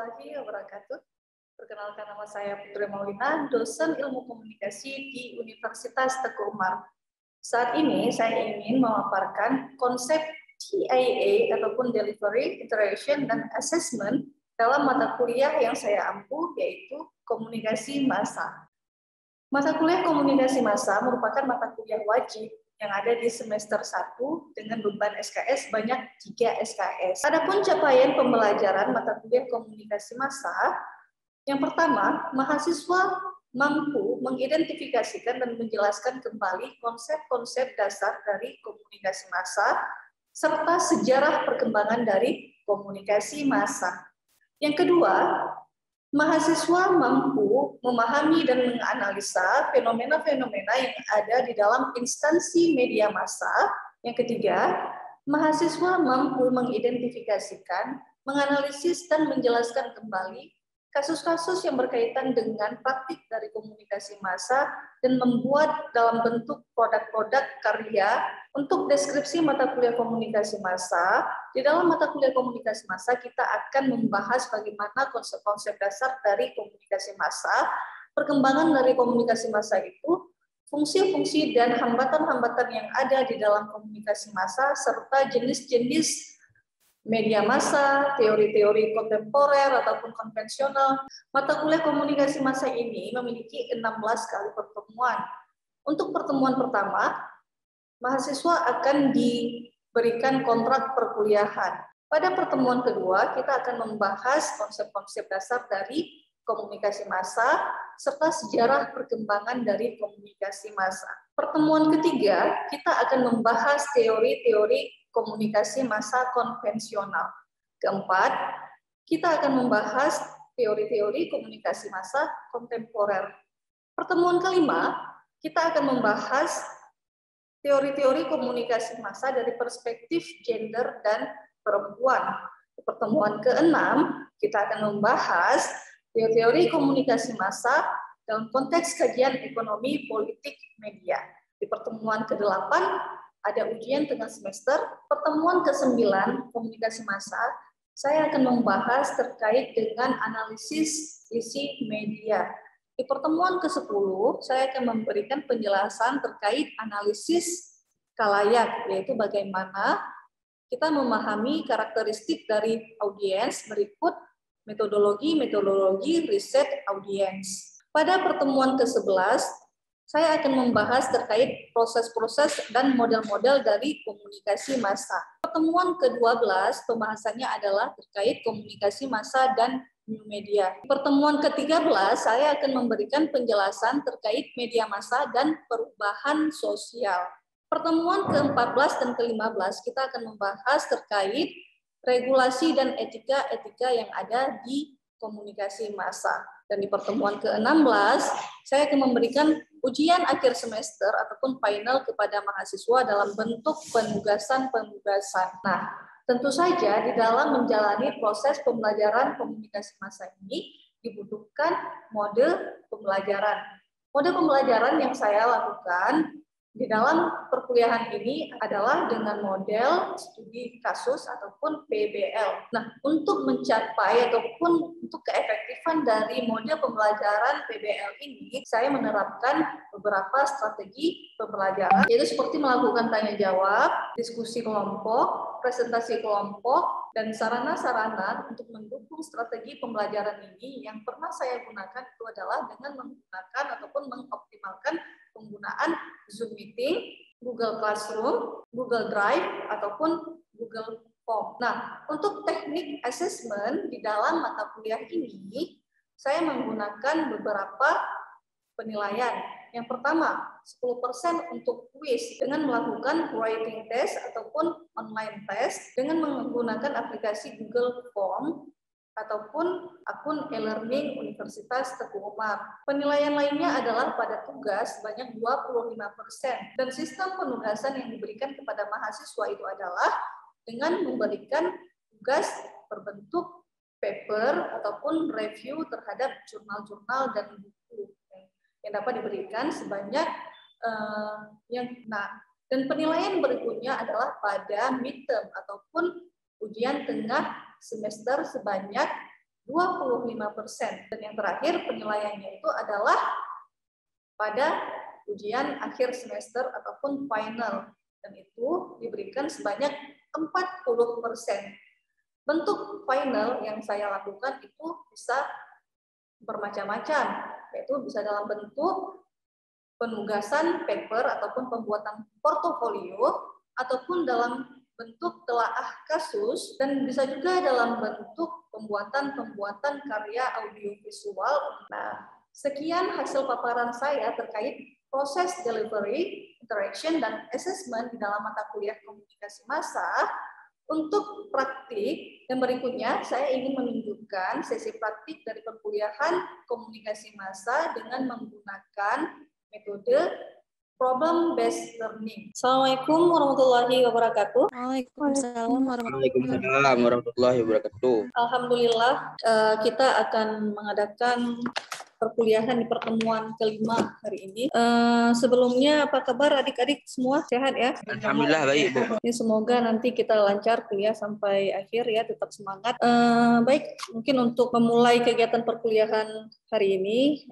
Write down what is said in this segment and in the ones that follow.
warahmatullahi wabarakatuh. Perkenalkan, nama saya Putri Maulina, dosen ilmu komunikasi di Universitas Teguh Umar. Saat ini saya ingin memaparkan konsep TIA ataupun Delivery, Iteration, dan Assessment dalam mata kuliah yang saya ampu, yaitu komunikasi massa. Mata kuliah komunikasi massa merupakan mata kuliah wajib yang ada di semester 1 dengan beban SKS sebanyak 3 SKS. Adapun capaian pembelajaran mata kuliah komunikasi massa, yang pertama, mahasiswa mampu mengidentifikasikan dan menjelaskan kembali konsep-konsep dasar dari komunikasi massa serta sejarah perkembangan dari komunikasi massa. Yang kedua, mahasiswa mampu memahami dan menganalisa fenomena-fenomena yang ada di dalam instansi media massa. Yang ketiga, mahasiswa mampu mengidentifikasikan, menganalisis, dan menjelaskan kembali kasus-kasus yang berkaitan dengan praktik dari komunikasi massa dan membuat dalam bentuk produk-produk karya untuk deskripsi mata kuliah komunikasi massa. Di dalam mata kuliah komunikasi massa kita akan membahas bagaimana konsep-konsep dasar dari komunikasi massa, perkembangan dari komunikasi massa itu, fungsi-fungsi dan hambatan-hambatan yang ada di dalam komunikasi massa, serta jenis-jenis media massa, teori-teori kontemporer ataupun konvensional. Mata kuliah komunikasi massa ini memiliki 16 kali pertemuan. Untuk pertemuan pertama, mahasiswa akan diberikan kontrak perkuliahan. Pada pertemuan kedua, kita akan membahas konsep-konsep dasar dari komunikasi massa serta sejarah perkembangan dari komunikasi massa. Pertemuan ketiga, kita akan membahas teori-teori komunikasi massa konvensional. Keempat, kita akan membahas teori-teori komunikasi massa kontemporer. Pertemuan kelima, kita akan membahas teori-teori komunikasi massa dari perspektif gender dan perempuan. Di pertemuan keenam, kita akan membahas teori-teori komunikasi massa dalam konteks kajian ekonomi, politik, media. Di pertemuan ke-8, ada ujian tengah semester. Pertemuan ke-9, komunikasi massa, saya akan membahas terkait dengan analisis isi media. Di pertemuan ke-10, saya akan memberikan penjelasan terkait analisis khalayak, yaitu bagaimana kita memahami karakteristik dari audiens berikut metodologi riset audiens. Pada pertemuan ke-11, saya akan membahas terkait proses-proses dan model-model dari komunikasi massa. Pertemuan ke-12 pembahasannya adalah terkait komunikasi massa dan new media. Pertemuan ke-13 saya akan memberikan penjelasan terkait media massa dan perubahan sosial. Pertemuan ke-14 dan ke-15 kita akan membahas terkait regulasi dan etika-etika yang ada di komunikasi massa. Dan di pertemuan ke-16, saya akan memberikan ujian akhir semester ataupun final kepada mahasiswa dalam bentuk penugasan-penugasan. Nah, tentu saja di dalam menjalani proses pembelajaran komunikasi massa ini dibutuhkan mode pembelajaran. Mode pembelajaran yang saya lakukan di dalam perkuliahan ini adalah dengan model studi kasus ataupun PBL. Nah, untuk mencapai ataupun untuk keefektifan dari mode pembelajaran PBL ini, saya menerapkan beberapa strategi pembelajaran, yaitu seperti melakukan tanya jawab, diskusi kelompok, presentasi kelompok, dan sarana-sarana untuk mendukung strategi pembelajaran ini. Yang pernah saya gunakan itu adalah dengan menggunakan ataupun mengoptimalkan penggunaan Zoom Meeting, Google Classroom, Google Drive, ataupun Google Form. Nah, untuk teknik assessment di dalam mata kuliah ini, saya menggunakan beberapa penilaian. Yang pertama, 10% untuk quiz dengan melakukan writing test ataupun online test dengan menggunakan aplikasi Google Form ataupun akun e-learning Universitas Teguh Umar. Penilaian lainnya adalah pada tugas sebanyak 25%. Dan sistem penugasan yang diberikan kepada mahasiswa itu adalah dengan memberikan tugas berbentuk paper ataupun review terhadap jurnal-jurnal dan buku yang dapat diberikan sebanyak dan penilaian berikutnya adalah pada midterm ataupun ujian tengah semester sebanyak 25%. Dan yang terakhir penilaiannya itu adalah pada ujian akhir semester ataupun final. Dan itu diberikan sebanyak 40%. Bentuk final yang saya lakukan itu bisa bermacam-macam, yaitu bisa dalam bentuk penugasan paper ataupun pembuatan portofolio, ataupun dalam bentuk telaah kasus, dan bisa juga dalam bentuk pembuatan karya audiovisual. Nah, sekian hasil paparan saya terkait proses delivery, interaction, dan assessment di dalam mata kuliah komunikasi massa. Untuk praktik, dan berikutnya saya ingin menunjukkan sesi praktik dari perkuliahan komunikasi massa dengan menggunakan metode problem based learning. Assalamualaikum warahmatullahi wabarakatuh. Waalaikumsalam warahmatullahi Waalaikumsalam warahmatullahi wabarakatuh. Alhamdulillah, kita akan mengadakan perkuliahan di pertemuan kelima hari ini. Sebelumnya apa kabar adik-adik semua? Sehat ya? Alhamdulillah baik, Bu. Ini semoga nanti kita lancar kuliah sampai akhir ya, tetap semangat. Baik, mungkin untuk memulai kegiatan perkuliahan hari ini,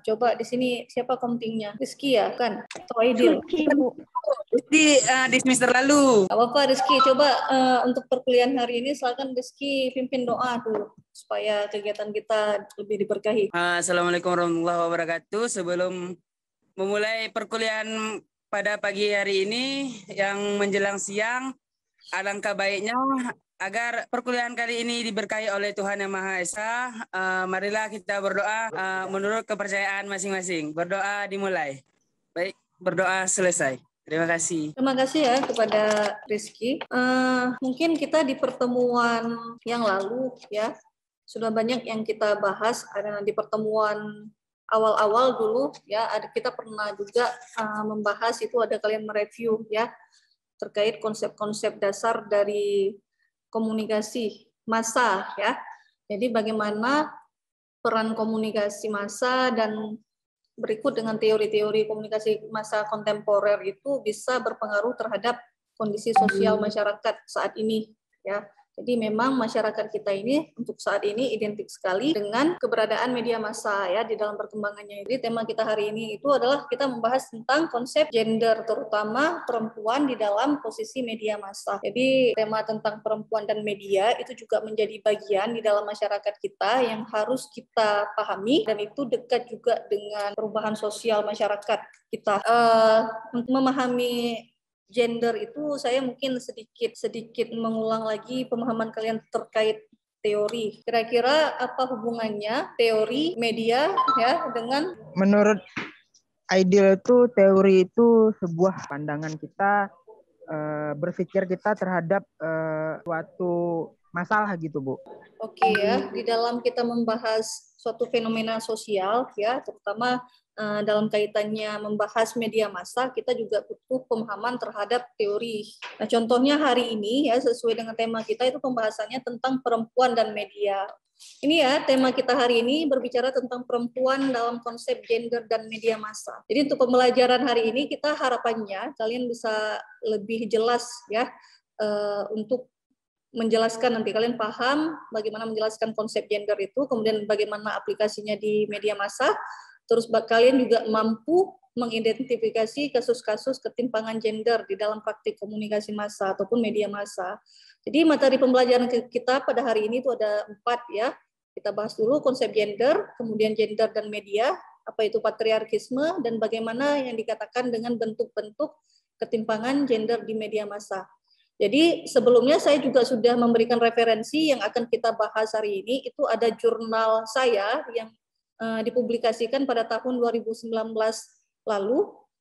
coba di sini siapa komtingnya? Rizky ya, kan? Atau Aidil? di semester lalu. Gak apa-apa Rizky, coba untuk perkuliahan hari ini silakan Rizky pimpin doa dulu supaya kegiatan kita lebih diberkahi. Assalamualaikum warahmatullahi wabarakatuh. Sebelum memulai perkuliahan pada pagi hari ini yang menjelang siang, alangkah baiknya agar perkuliahan kali ini diberkahi oleh Tuhan Yang Maha Esa. Marilah kita berdoa menurut kepercayaan masing-masing. Berdoa dimulai. Baik, berdoa selesai. Terima kasih. Terima kasih ya kepada Rizky. Mungkin kita di pertemuan yang lalu ya sudah banyak yang kita bahas. Karena di pertemuan awal-awal dulu ya kita pernah juga membahas itu, ada kalian mereview ya terkait konsep-konsep dasar dari komunikasi massa ya. Jadi bagaimana peran komunikasi massa dan berikut dengan teori-teori komunikasi massa kontemporer itu bisa berpengaruh terhadap kondisi sosial masyarakat saat ini ya. Jadi memang masyarakat kita ini untuk saat ini identik sekali dengan keberadaan media massa ya di dalam perkembangannya. Jadi tema kita hari ini itu adalah kita membahas tentang konsep gender, terutama perempuan di dalam posisi media massa. Jadi tema tentang perempuan dan media itu juga menjadi bagian di dalam masyarakat kita yang harus kita pahami, dan itu dekat juga dengan perubahan sosial masyarakat kita. Untuk memahami gender itu saya mungkin sedikit mengulang lagi pemahaman kalian terkait teori. Kira-kira apa hubungannya teori media ya dengan? Menurut Aidil itu teori itu sebuah pandangan kita, berpikir kita terhadap suatu masalah gitu, Bu. Oke ya, di dalam kita membahas suatu fenomena sosial ya, terutama dalam kaitannya membahas media massa, kita juga butuh pemahaman terhadap teori. Nah, contohnya hari ini ya sesuai dengan tema kita itu pembahasannya tentang perempuan dan media. Ini ya tema kita hari ini berbicara tentang perempuan dalam konsep gender dan media massa. Jadi untuk pembelajaran hari ini kita harapannya kalian bisa lebih jelas ya untuk menjelaskan, nanti kalian paham bagaimana menjelaskan konsep gender itu, kemudian bagaimana aplikasinya di media massa. Terus kalian juga mampu mengidentifikasi kasus-kasus ketimpangan gender di dalam praktik komunikasi massa ataupun media massa. Jadi materi pembelajaran kita pada hari ini itu ada 4 ya. Kita bahas dulu konsep gender, kemudian gender dan media, apa itu patriarkisme, dan bagaimana yang dikatakan dengan bentuk-bentuk ketimpangan gender di media massa. Jadi sebelumnya saya juga sudah memberikan referensi yang akan kita bahas hari ini. Itu ada jurnal saya yang dipublikasikan pada tahun 2019 lalu,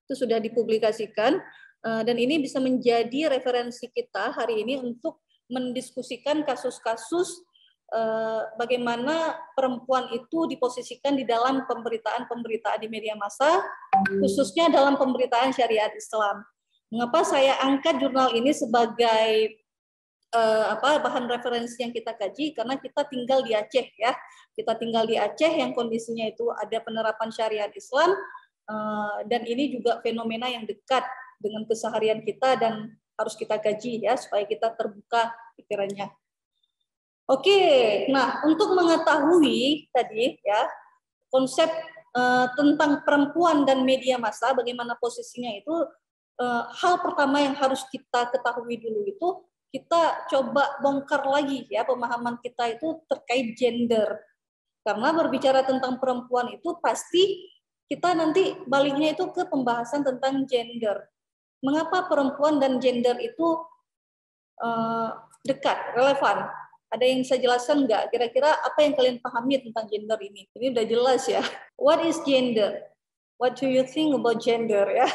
itu sudah dipublikasikan, dan ini bisa menjadi referensi kita hari ini untuk mendiskusikan kasus-kasus bagaimana perempuan itu diposisikan di dalam pemberitaan di media massa, khususnya dalam pemberitaan syariat Islam. Mengapa saya angkat jurnal ini sebagai bahan referensi yang kita kaji? Karena kita tinggal di Aceh ya. Kita tinggal di Aceh yang kondisinya itu ada penerapan syariat Islam, dan ini juga fenomena yang dekat dengan keseharian kita dan harus kita kaji ya supaya kita terbuka pikirannya. Oke, nah untuk mengetahui tadi ya konsep tentang perempuan dan media massa, bagaimana posisinya itu, hal pertama yang harus kita ketahui dulu itu kita coba bongkar lagi ya pemahaman kita itu terkait gender. Karena berbicara tentang perempuan itu pasti kita nanti baliknya itu ke pembahasan tentang gender. Mengapa perempuan dan gender itu dekat, relevan? Ada yang saya jelaskan nggak? Kira-kira apa yang kalian pahami tentang gender ini? Ini udah jelas ya. What is gender? What do you think about gender ya?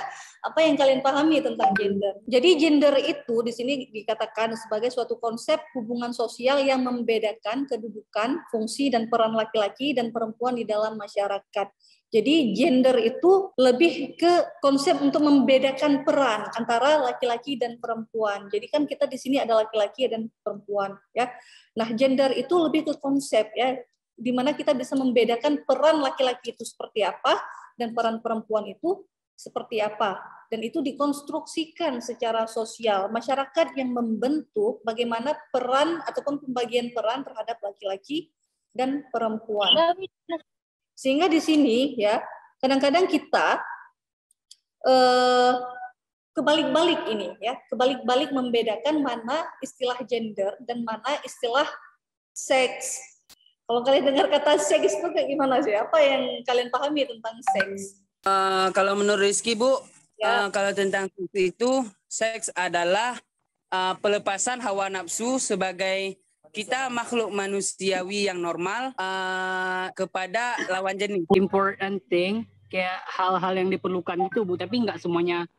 Apa yang kalian pahami tentang gender? Jadi gender itu di sini dikatakan sebagai suatu konsep hubungan sosial yang membedakan kedudukan, fungsi dan peran laki-laki dan perempuan di dalam masyarakat. Jadi gender itu lebih ke konsep untuk membedakan peran antara laki-laki dan perempuan. Jadi kan kita di sini ada laki-laki dan perempuan ya. Nah, gender itu lebih ke konsep ya, di mana kita bisa membedakan peran laki-laki itu seperti apa dan peran perempuan itu seperti apa. Dan itu dikonstruksikan secara sosial. Masyarakat yang membentuk bagaimana peran ataupun pembagian peran terhadap laki-laki dan perempuan. Sehingga di sini ya, kadang-kadang kita kebalik-balik ini ya, kebalik-balik membedakan mana istilah gender dan mana istilah seks. Kalau kalian dengar kata seks itu kayak gimana sih? Apa yang kalian pahami tentang seks? Kalau menurut Rizky, Bu, Ya. kalau tentang seks itu, seks adalah pelepasan hawa nafsu sebagai kita makhluk manusiawi yang normal kepada lawan jenis. Important thing, kayak hal-hal yang diperlukan itu, Bu, tapi nggak semuanya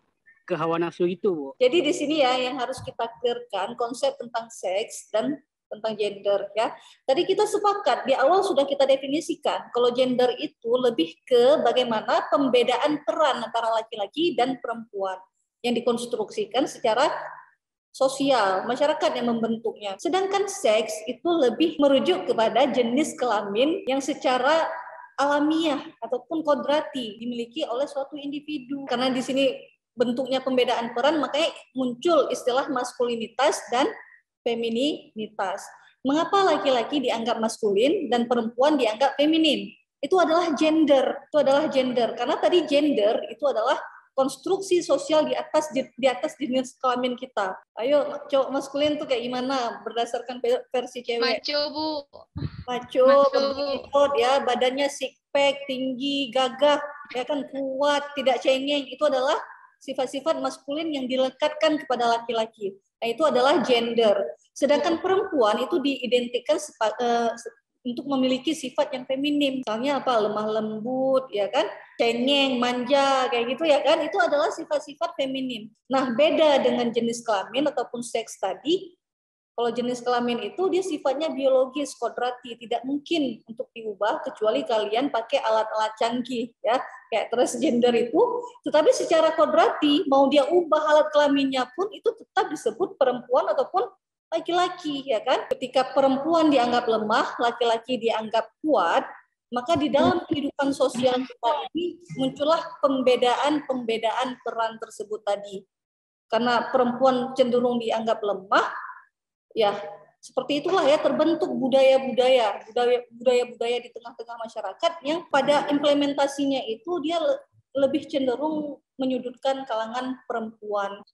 ke hawa nafsu itu, Bu. Jadi di sini ya yang harus kita clearkan konsep tentang seks dan tentang gender ya. Tadi kita sepakat di awal sudah kita definisikan kalau gender itu lebih ke bagaimana pembedaan peran antara laki-laki dan perempuan yang dikonstruksikan secara sosial, masyarakat yang membentuknya. Sedangkan seks itu lebih merujuk kepada jenis kelamin yang secara alamiah ataupun kodrati dimiliki oleh suatu individu. Karena di sini bentuknya pembedaan peran, makanya muncul istilah maskulinitas dan feminitas. Mengapa laki-laki dianggap maskulin dan perempuan dianggap feminin? Itu adalah gender. Karena tadi gender itu adalah konstruksi sosial di atas jenis kelamin kita. Ayo, cowok maskulin tuh kayak gimana berdasarkan versi cewek? Maco, Bu. Maco, berotot ya, badannya six pack, tinggi, gagah, ya kan, kuat, tidak cengeng. Itu adalah sifat-sifat maskulin yang dilekatkan kepada laki-laki. Nah, itu adalah gender. Sedangkan perempuan itu diidentikan untuk memiliki sifat yang feminim. Misalnya apa? Lemah lembut, ya kan? Cengeng, manja, kayak gitu ya kan? Itu adalah sifat-sifat feminim. Nah, beda dengan jenis kelamin ataupun seks tadi. Kalau jenis kelamin itu dia sifatnya biologis, kodrati, tidak mungkin untuk diubah kecuali kalian pakai alat-alat canggih ya, kayak transgender itu. Tetapi secara kodrati mau dia ubah alat kelaminnya pun itu tetap disebut perempuan ataupun laki-laki ya kan. Ketika perempuan dianggap lemah, laki-laki dianggap kuat, maka di dalam kehidupan sosial kita ini muncullah pembedaan peran tersebut tadi. Karena perempuan cenderung dianggap lemah, ya seperti itulah ya terbentuk budaya-budaya di tengah-tengah masyarakat yang pada implementasinya itu dia lebih cenderung menyudutkan kalangan perempuan.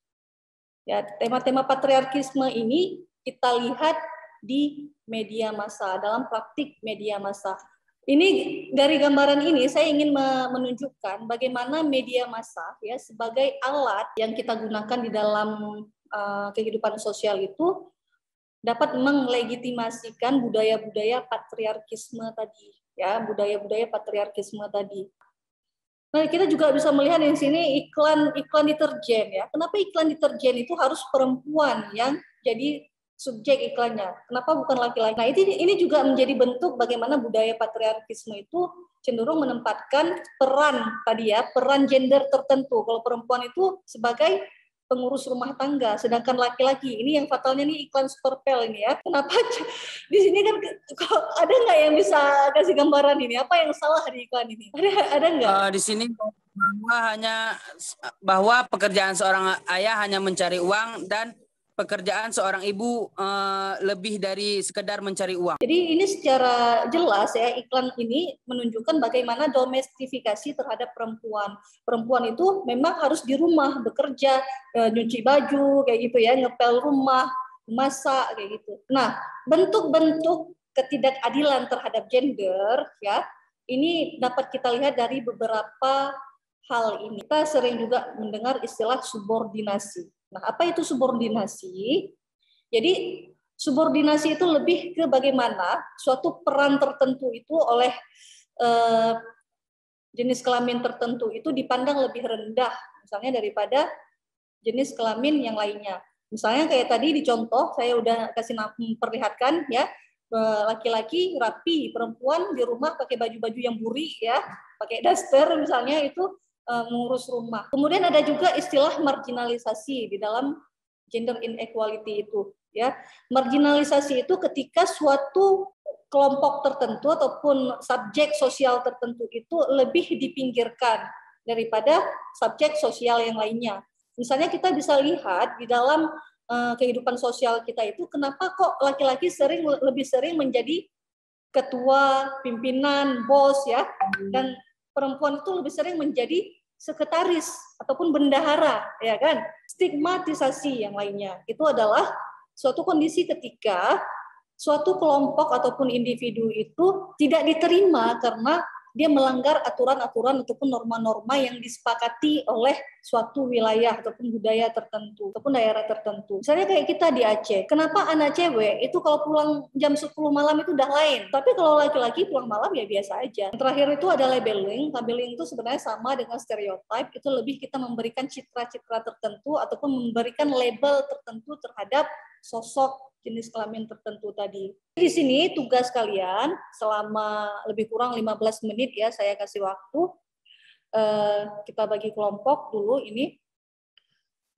Ya, tema-tema patriarkisme ini kita lihat di media massa, dalam praktik media massa. Ini dari gambaran ini saya ingin menunjukkan bagaimana media massa ya sebagai alat yang kita gunakan di dalam kehidupan sosial itu dapat melegitimasikan budaya-budaya patriarkisme tadi, ya, budaya-budaya patriarkisme tadi. Nah, kita juga bisa melihat di sini iklan deterjen ya. Kenapa iklan deterjen itu harus perempuan yang jadi subjek iklannya? Kenapa bukan laki-laki? Nah, ini juga menjadi bentuk bagaimana budaya patriarkisme itu cenderung menempatkan peran tadi ya, peran gender tertentu. Kalau perempuan itu sebagai pengurus rumah tangga, sedangkan laki-laki ini yang fatalnya nih iklan Superpel ini ya. Kenapa di sini kan ada nggak yang bisa kasih gambaran ini? Apa yang salah di iklan ini? Ada nggak? Di sini bahwa pekerjaan seorang ayah hanya mencari uang dan pekerjaan seorang ibu lebih dari sekedar mencari uang. Jadi ini secara jelas ya, iklan ini menunjukkan bagaimana domestifikasi terhadap perempuan. Perempuan itu memang harus di rumah bekerja, nyuci baju kayak gitu ya, ngepel rumah, masak kayak gitu. Nah, bentuk-bentuk ketidakadilan terhadap gender ya, ini dapat kita lihat dari beberapa hal ini. Kita sering juga mendengar istilah subordinasi. Nah, apa itu subordinasi? Jadi subordinasi itu lebih ke bagaimana suatu peran tertentu itu oleh jenis kelamin tertentu itu dipandang lebih rendah, misalnya daripada jenis kelamin yang lainnya. Misalnya kayak tadi di contoh, saya udah kasih memperlihatkan ya, laki-laki rapi, perempuan di rumah pakai baju-baju yang buri ya, pakai daster misalnya, itu mengurus rumah. Kemudian ada juga istilah marginalisasi di dalam gender inequality itu ya. Marginalisasi itu ketika suatu kelompok tertentu ataupun subjek sosial tertentu itu lebih dipinggirkan daripada subjek sosial yang lainnya. Misalnya kita bisa lihat di dalam kehidupan sosial kita itu, kenapa kok laki-laki lebih sering menjadi ketua, pimpinan, bos ya, dan perempuan itu lebih sering menjadi sekretaris ataupun bendahara, ya kan? Stigmatisasi yang lainnya itu adalah suatu kondisi ketika suatu kelompok ataupun individu itu tidak diterima karena dia melanggar aturan-aturan ataupun norma-norma yang disepakati oleh suatu wilayah ataupun budaya tertentu ataupun daerah tertentu. Misalnya kayak kita di Aceh, kenapa anak cewek itu kalau pulang jam 10 malam itu udah lain, tapi kalau laki-laki pulang malam ya biasa aja. Yang terakhir itu ada labeling. Labeling itu sebenarnya sama dengan stereotype, itu lebih kita memberikan citra-citra tertentu ataupun memberikan label tertentu terhadap sosok jenis kelamin tertentu tadi. Di sini tugas kalian selama lebih kurang 15 menit ya, saya kasih waktu. Kita bagi kelompok dulu ini.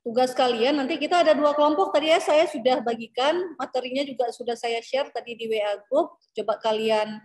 Tugas kalian, nanti kita ada 2 kelompok tadi ya, saya sudah bagikan, materinya juga sudah saya share tadi di WA Group. Coba kalian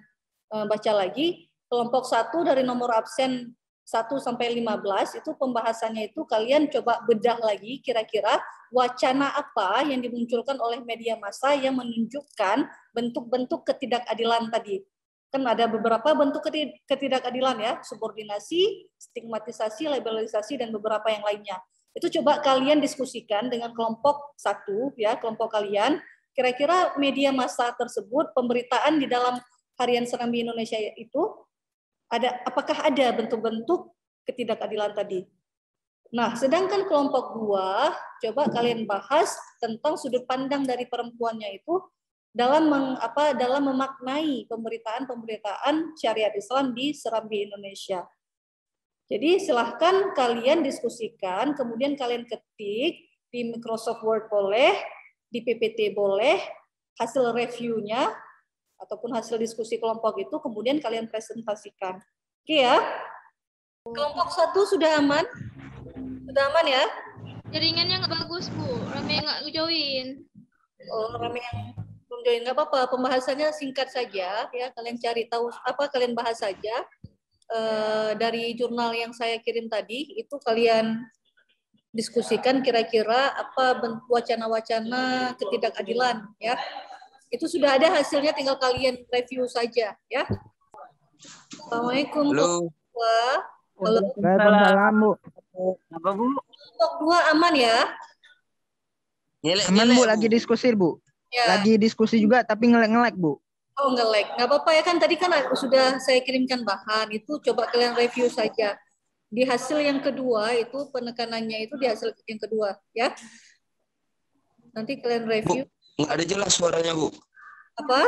baca lagi. Kelompok 1 dari nomor absen 1 sampai 15 itu pembahasannya itu kalian coba bedah lagi kira-kira wacana apa yang dimunculkan oleh media massa yang menunjukkan bentuk-bentuk ketidakadilan tadi. Kan ada beberapa bentuk ketidakadilan ya, subordinasi, stigmatisasi, labelisasi, dan beberapa yang lainnya. Itu coba kalian diskusikan dengan kelompok 1 ya, kelompok kalian. Kira-kira media massa tersebut, pemberitaan di dalam Harian Serambi Indonesia itu apakah ada bentuk-bentuk ketidakadilan tadi. Nah, sedangkan kelompok 2, coba kalian bahas tentang sudut pandang dari perempuannya itu dalam memaknai pemberitaan syariat Islam di Serambi Indonesia. Jadi silahkan kalian diskusikan, kemudian kalian ketik di Microsoft Word boleh, di PPT boleh, hasil reviewnya ataupun hasil diskusi kelompok itu kemudian kalian presentasikan. Oke ya. Kelompok 1 sudah aman? Sudah aman ya? Jaringannya nggak bagus, Bu. Rame nggak join. Oh, rame yang belum join. Nggak apa-apa, pembahasannya singkat saja ya. Kalian cari tahu apa, kalian bahas saja. Dari jurnal yang saya kirim tadi, itu kalian diskusikan kira-kira apa wacana-wacana ketidakadilan ya. Itu sudah ada hasilnya, tinggal kalian review saja ya. Assalamualaikum. Halo. Halo. Waalaikumsalam, Bu. Apa, Bu? Kelompok 2 aman ya? Aman, Bu, lagi diskusi, Bu. Ya. Lagi diskusi juga tapi nge-lag, Bu. Oh, nge-lag. Nggak apa-apa ya, kan tadi kan sudah saya kirimkan bahan. Itu coba kalian review saja. Di hasil yang kedua itu penekanannya itu di hasil yang kedua ya. Nanti kalian review. Nggak ada jelas suaranya, Bu. Apa?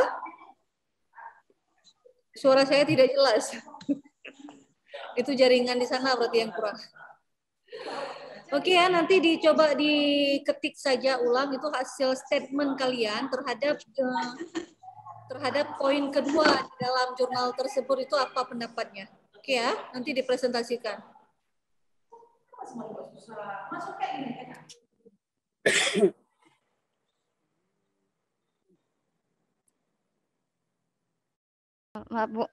Suara saya tidak jelas. Itu jaringan di sana berarti yang kurang. Oke ya, nanti dicoba diketik saja ulang itu hasil statement kalian terhadap poin kedua di dalam jurnal tersebut itu apa pendapatnya. Oke ya, nanti dipresentasikan. Maaf, Bu.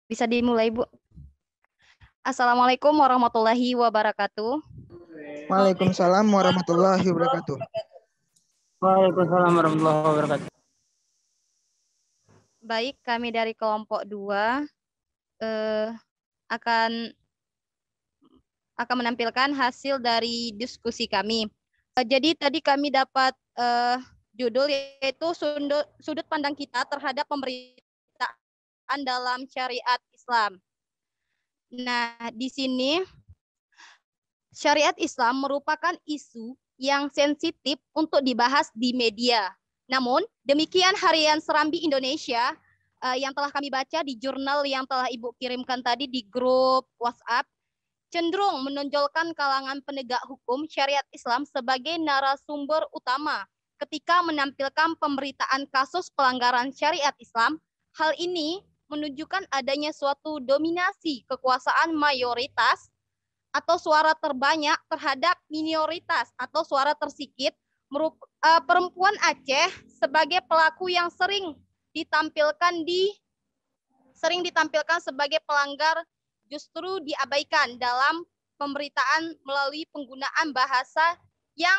Bisa dimulai, Bu. Assalamualaikum warahmatullahi wabarakatuh. Waalaikumsalam warahmatullahi wabarakatuh. Waalaikumsalam warahmatullahi wabarakatuh. Baik, kami dari kelompok 2 akan menampilkan hasil dari diskusi kami. Jadi tadi kami dapat judul yaitu sudut pandang kita terhadap pemberitaan dalam syariat Islam. Nah, di sini syariat Islam merupakan isu yang sensitif untuk dibahas di media. Namun, demikian Harian Serambi Indonesia yang telah kami baca di jurnal yang telah Ibu kirimkan tadi di grup WhatsApp, cenderung menonjolkan kalangan penegak hukum syariat Islam sebagai narasumber utama ketika menampilkan pemberitaan kasus pelanggaran syariat Islam. Hal ini menunjukkan adanya suatu dominasi kekuasaan mayoritas atau suara terbanyak terhadap minoritas atau suara tersikit. Perempuan Aceh sebagai pelaku yang sering ditampilkan sebagai pelanggar justru diabaikan dalam pemberitaan melalui penggunaan bahasa yang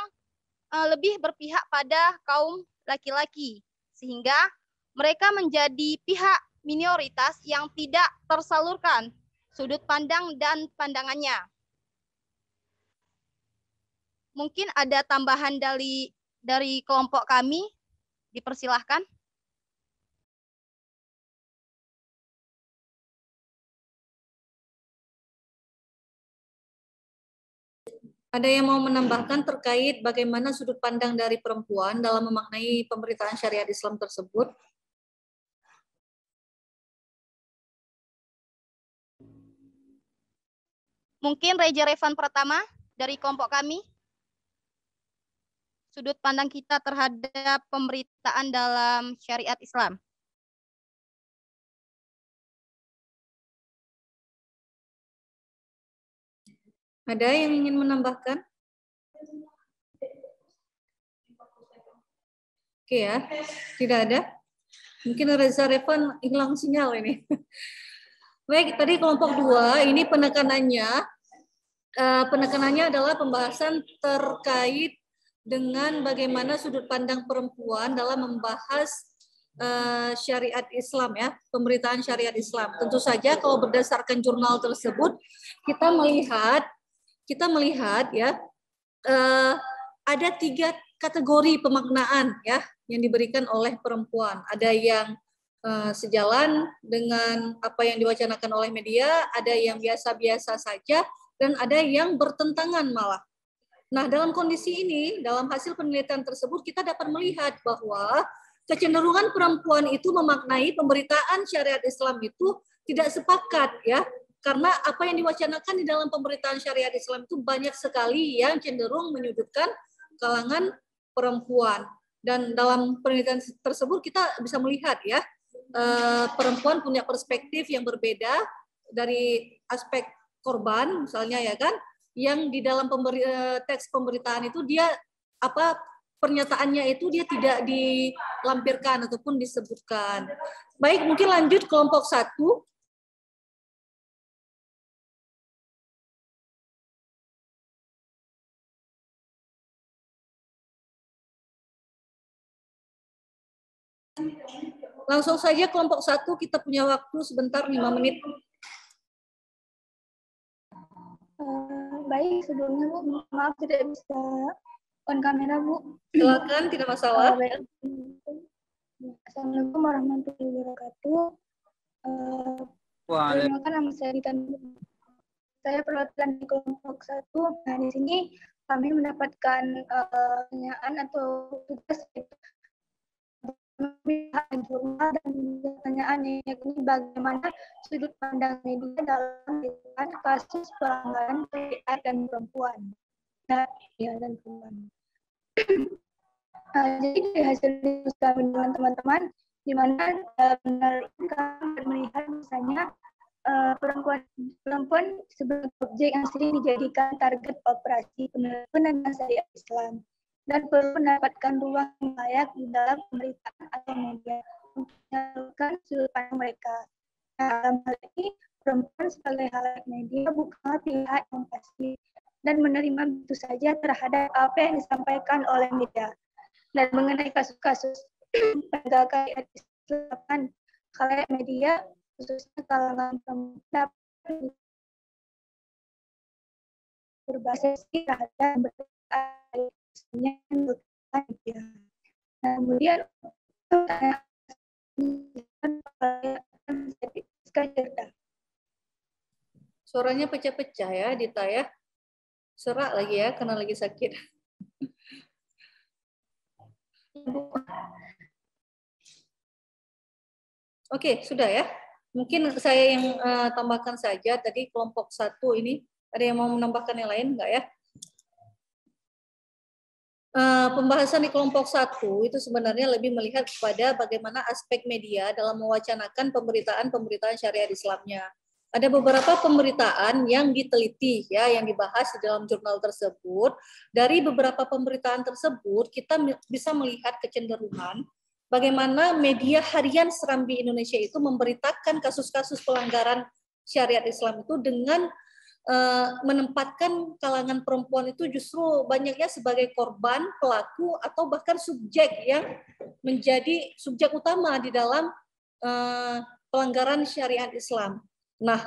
lebih berpihak pada kaum laki-laki, sehingga mereka menjadi pihak minoritas yang tidak tersalurkan sudut pandang dan pandangannya. Mungkin ada tambahan dari kelompok kami, dipersilahkan. Ada yang mau menambahkan terkait bagaimana sudut pandang dari perempuan dalam memaknai pemberitaan syariat Islam tersebut? Mungkin Reja Revan pertama dari kelompok kami. Sudut pandang kita terhadap pemberitaan dalam syariat Islam. Ada yang ingin menambahkan? Oke ya, tidak ada. Mungkin Reza Revan hilang sinyal ini. Baik, tadi kelompok 2 ini penekanannya adalah pembahasan terkait dengan bagaimana sudut pandang perempuan dalam membahas syariat Islam ya, pemberitaan syariat Islam. Tentu saja kalau berdasarkan jurnal tersebut kita melihat ya ada 3 kategori pemaknaan ya yang diberikan oleh perempuan. Ada yang sejalan dengan apa yang diwacanakan oleh media, ada yang biasa-biasa saja, dan ada yang bertentangan malah. Nah, dalam kondisi ini, dalam hasil penelitian tersebut, kita dapat melihat bahwa kecenderungan perempuan itu memaknai pemberitaan syariat Islam itu tidak sepakat ya, karena apa yang diwacanakan di dalam pemberitaan syariat Islam itu banyak sekali yang cenderung menyudutkan kalangan perempuan. Dan dalam penelitian tersebut kita bisa melihat ya, perempuan punya perspektif yang berbeda dari aspek korban misalnya ya kan, yang di dalam teks pemberitaan itu dia pernyataannya itu dia tidak dilampirkan ataupun disebutkan. Baik, mungkin lanjut kelompok 1. Langsung saja kelompok 1, kita punya waktu sebentar 5 menit. Baik, sebelumnya Bu, maaf tidak bisa on kamera Bu. Silakan, tidak masalah. Assalamualaikum warahmatullahi wabarakatuh. Perkenalkan nama saya Dita. Saya perwakilan di kelompok 1. Nah, di sini kami mendapatkan pertanyaan atau tugas jurnal dan pertanyaan yakni bagaimana sudut pandang media dalam kasus pelanggaran syariat dan perempuan. Nah, ya, dan perempuan. Jadi dari hasil diskusi kami dengan teman-teman, di mana benar kami melihat misalnya perempuan sebagai objek yang sering dijadikan target operasi penelusuran syariat Islam dan perlu mendapatkan ruang yang layak di dalam pemberitaan atau media untuk menyalurkan sudut pandang mereka. Nah, dalam hal ini, perempuan sebagai halayak media bukanlah pihak yang pasti, dan menerima begitu saja terhadap apa yang disampaikan oleh media. Dan mengenai kasus-kasus penegakan Islam khalayak media, khususnya kalangan pemuda, berbasis terhadap media. Kemudian Suaranya pecah-pecah ya, Dita ya. Serak lagi ya, karena lagi sakit. Oke, sudah ya. Mungkin saya yang tambahkan saja tadi kelompok 1 ini. Ada yang mau menambahkan yang lain enggak ya? Pembahasan di kelompok 1 itu sebenarnya lebih melihat kepada bagaimana aspek media dalam mewacanakan pemberitaan syariat Islamnya. Ada beberapa pemberitaan yang diteliti ya, yang dibahas di dalam jurnal tersebut. Dari beberapa pemberitaan tersebut kita bisa melihat kecenderungan bagaimana media harian Serambi Indonesia itu memberitakan kasus-kasus pelanggaran syariat Islam itu dengan menempatkan kalangan perempuan itu justru banyaknya sebagai korban, pelaku, atau bahkan subjek yang menjadi subjek utama di dalam pelanggaran syariat Islam. Nah,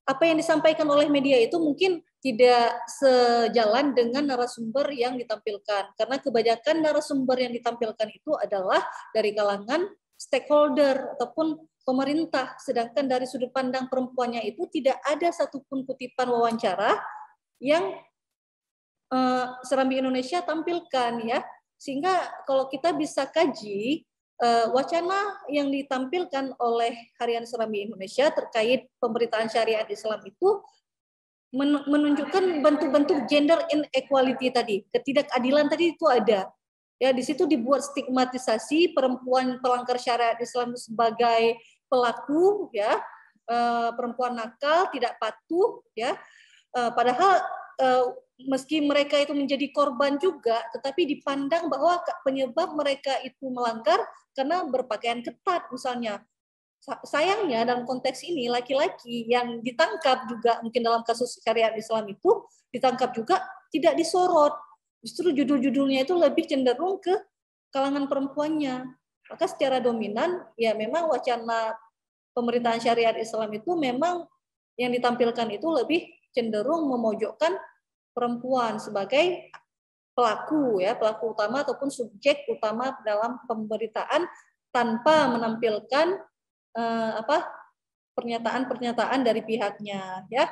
apa yang disampaikan oleh media itu mungkin tidak sejalan dengan narasumber yang ditampilkan, karena kebanyakan narasumber yang ditampilkan itu adalah dari kalangan stakeholder ataupun pemerintah, sedangkan dari sudut pandang perempuannya itu tidak ada satupun kutipan wawancara yang Serambi Indonesia tampilkan ya, sehingga kalau kita bisa kaji wacana yang ditampilkan oleh Harian Serambi Indonesia terkait pemberitaan syariat Islam itu menunjukkan bentuk-bentuk gender inequality tadi, ketidakadilan tadi itu ada. Ya, di situ dibuat stigmatisasi perempuan pelanggar syariat Islam sebagai pelaku, ya, perempuan nakal, tidak patuh, ya. Padahal meski mereka itu menjadi korban juga, tetapi dipandang bahwa penyebab mereka itu melanggar karena berpakaian ketat, misalnya. Sayangnya dalam konteks ini laki-laki yang ditangkap juga mungkin dalam kasus syariat Islam itu ditangkap juga tidak disorot. Justru judul-judulnya itu lebih cenderung ke kalangan perempuannya. Maka secara dominan, ya memang wacana pemerintahan syariat Islam itu memang yang ditampilkan itu lebih cenderung memojokkan perempuan sebagai pelaku, ya, pelaku utama ataupun subjek utama dalam pemberitaan tanpa menampilkan pernyataan-pernyataan dari pihaknya, ya.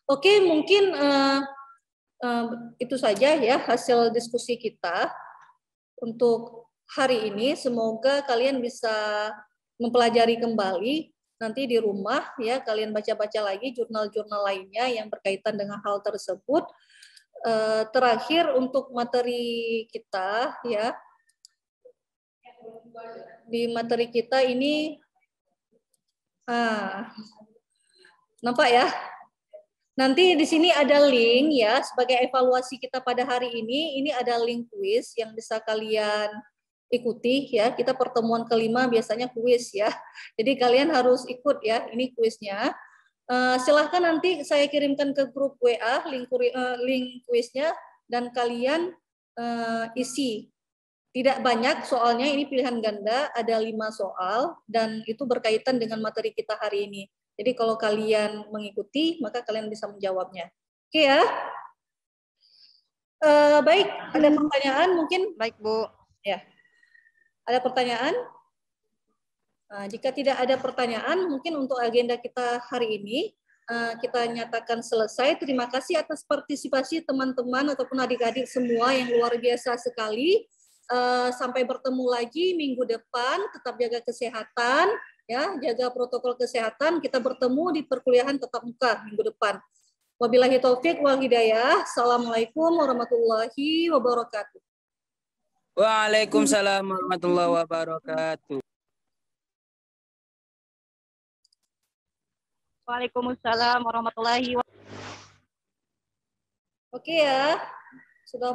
Oke, mungkin itu saja ya hasil diskusi kita untuk hari ini. Semoga kalian bisa mempelajari kembali nanti di rumah ya, kalian baca-baca lagi jurnal-jurnal lainnya yang berkaitan dengan hal tersebut. Terakhir untuk materi kita ya, di materi kita ini nampak ya. Nanti di sini ada link ya, sebagai evaluasi kita pada hari ini ada link kuis yang bisa kalian ikuti ya. Kita pertemuan kelima biasanya kuis ya. Jadi kalian harus ikut ya, ini kuisnya. Silahkan nanti saya kirimkan ke grup WA link kuisnya dan kalian isi. Tidak banyak soalnya, ini pilihan ganda, ada 5 soal dan itu berkaitan dengan materi kita hari ini. Jadi kalau kalian mengikuti, maka kalian bisa menjawabnya. Oke ya. Baik, ada pertanyaan mungkin? Baik, Bu. Ya. Ada pertanyaan? Nah, jika tidak ada pertanyaan, mungkin untuk agenda kita hari ini, kita nyatakan selesai. Terima kasih atas partisipasi teman-teman ataupun adik-adik semua yang luar biasa sekali. Sampai bertemu lagi minggu depan, tetap jaga kesehatan. Ya, jaga protokol kesehatan. Kita bertemu di perkuliahan tatap muka minggu depan. Wabillahi taufik wal hidayah. Assalamualaikum warahmatullahi wabarakatuh. Waalaikumsalam warahmatullahi wabarakatuh. Waalaikumsalam warahmatullahi wabarakatuh. Oke ya. Sudah